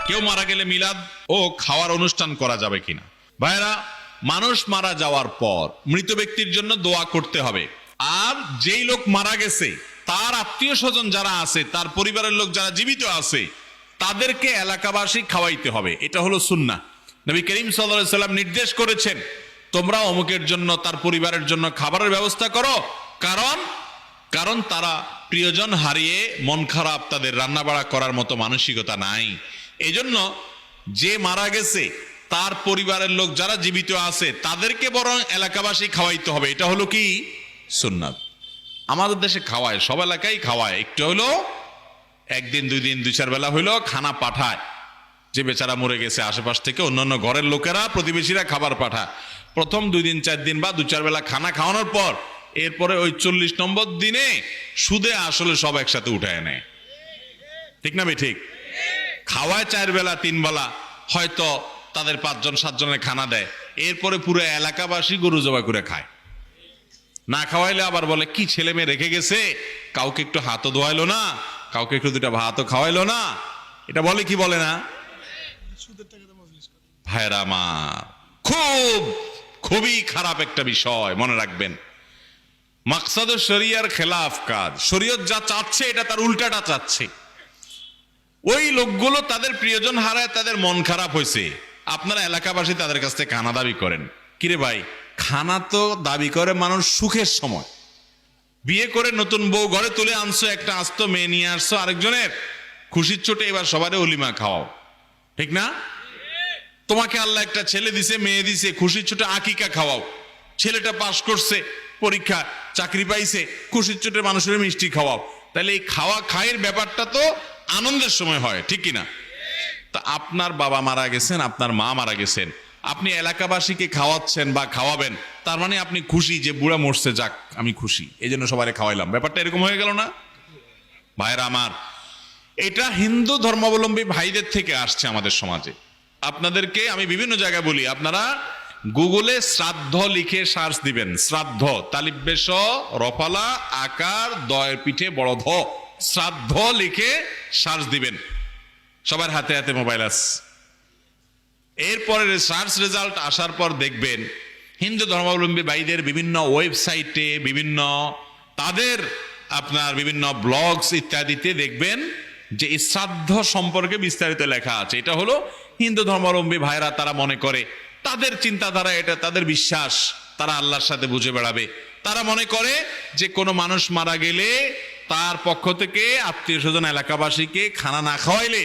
কেউ মারা গেলে মিলাদ ও খাওয়ার অনুষ্ঠান করা যাবে কিনা? ভাইরা, মানুষ মারা যাওয়ার পর মৃত ব্যক্তির জন্য দোয়া করতে হবে। আর যেই লোক মারা গেছে তার আত্মীয় স্বজন যারা আছে, তার পরিবারের লোক যারা জীবিত আছে, তাদেরকে এলাকাবাসী খাওয়াইতে হবে। এটা হলো সুন্নাহ। নবী করিম সাল্লাল্লাহু আলাইহি সাল্লাম নির্দেশ করেছেন, তোমরা অমুকের জন্য, তার পরিবারের জন্য খাবারের ব্যবস্থা করো। কারণ তারা প্রিয়জন হারিয়ে মন খারাপ, তাদের রান্নাবাড়া করার মতো মানসিকতা নাই। এজন্য যে মারা গেছে তার পরিবারের লোক যারা জীবিত আছে তাদেরকে বরং এলাকাবাসী খাওয়াইতে হবে। এটা হলো কি সুন্নাত। আমাদের দেশে খাওয়ায়, সব এলাকায় খাওয়ায়, একটু হলো একদিন দুই দিন দুই চার বেলা হইলো খানা পাঠায়। যে বেচারা মরে গেছে আশেপাশ থেকে অন্যান্য ঘরের লোকেরা, প্রতিবেশীরা খাবার পাঠায়। প্রথম 2 দিন 4 দিন বা 2-4 বেলা খানা খাওয়ানোর পর এরপরে ওই 40 নম্বর দিনে সুদে আসলে সব একসাথে উঠায় নেয়। ঠিক না ভাই? ঠিক। খাওয়ায় 4 বেলা 3 বেলা, হয়তো তাদের 5 জন 7 জনের খানা দেয়। এরপরে পুরো এলাকাবাসী গরু জবাই করে খায়। না খাওয়াইলে আবার বলে কি ছেলে মেয়ে রেখে গেছে, কাউকে একটু হাতও ধোয়াইলো না, কাউকে একটু 2টা ভাতও খাওয়াইলো না। এটা বলে কি বলে না? ভাইরা আমার, খুবই খারাপ একটা বিষয়, মনে রাখবেন। মাকসাদ শরিয়ার খেলাফ কাজ। শরীয়ত যা চাচ্ছে এটা তার উল্টাটা চাচ্ছে। ওই লোকগুলো তাদের প্রিয়জন হারায়, তাদের মন খারাপ হয়েছে, আপনারা এলাকাবাসী তাদের কাছ থেকে খানা দাবি করেন। কিরে ভাই, খানা তো দাবি করে মানুষ সুখের সময়। বিয়ে করে নতুন বউ ঘরে তুলে আনছো, একটা আস্ত মেয়ে নিয়ে আসছো আরেকজনের, খুশির চোটে এবার সবারে অলিমা খাওয়াও, ঠিক না? তোমাকে আল্লাহ একটা ছেলে দিছে, মেয়ে দিছে, খুশির চোটে আকিকা খাওয়াও। ছেলেটা পাশ করছে পরীক্ষা, চাকরি পাইছে, খুশির চোটে মানুষের মিষ্টি খাওয়াও। তাহলে এই খাওয়া খায়ের ব্যাপারটা তো আনন্দের সময় হয়, ঠিক কিনা? তা আপনার বাবা মারা গেছেন, আপনার মা মারা গেছেন, আপনি এলাকাবাসীকে খাওয়াচ্ছেন বা খাওয়াবেন, তার মানে আপনি খুশি যে বুড়া মরছে, যাক আমি খুশি, এই জন্য সবাই খাওয়াইলাম। ব্যাপারটা এরকম হয়ে গেল না? ভাইরা আমার, এটা হিন্দু ধর্মাবলম্বী ভাইদের থেকে আসছে আমাদের সমাজে। আপনাদেরকে আমি বিভিন্ন জায়গায় বলি, আপনারা গুগলে শ্রাদ্ধ লিখে সার্চ দিবেন। শ্রাদ্ধ, তালিব্বেশ রফালা আকার দয়ের পিঠে বড় ধ, শ্রাদ্ধ লিখে সার্চ দিবেন। সবার হাতে হাতে মোবাইল আছে। এরপরে সার্চ রেজাল্ট আসার পর দেখবেন হিন্দু ধর্মাবলম্বী ভাইদের বিভিন্ন ওয়েবসাইটে, বিভিন্ন তাদের আপনার বিভিন্ন ব্লগস ইত্যাদিতে দেখবেন যে এই শ্রাদ্ধ সম্পর্কে বিস্তারিত লেখা আছে। এটা হলো হিন্দু ধর্মাবলম্বী ভাইরা, তারা মনে করে, তাদের চিন্তাধারা এটা, তাদের বিশ্বাস, তারা আল্লাহর সাথে বুঝে বেড়াবে। তারা মনে করে যে কোনো মানুষ মারা গেলে তার পক্ষ থেকে আত্মীয় স্বজন এলাকাবাসীকে খানা না খাওয়াইলে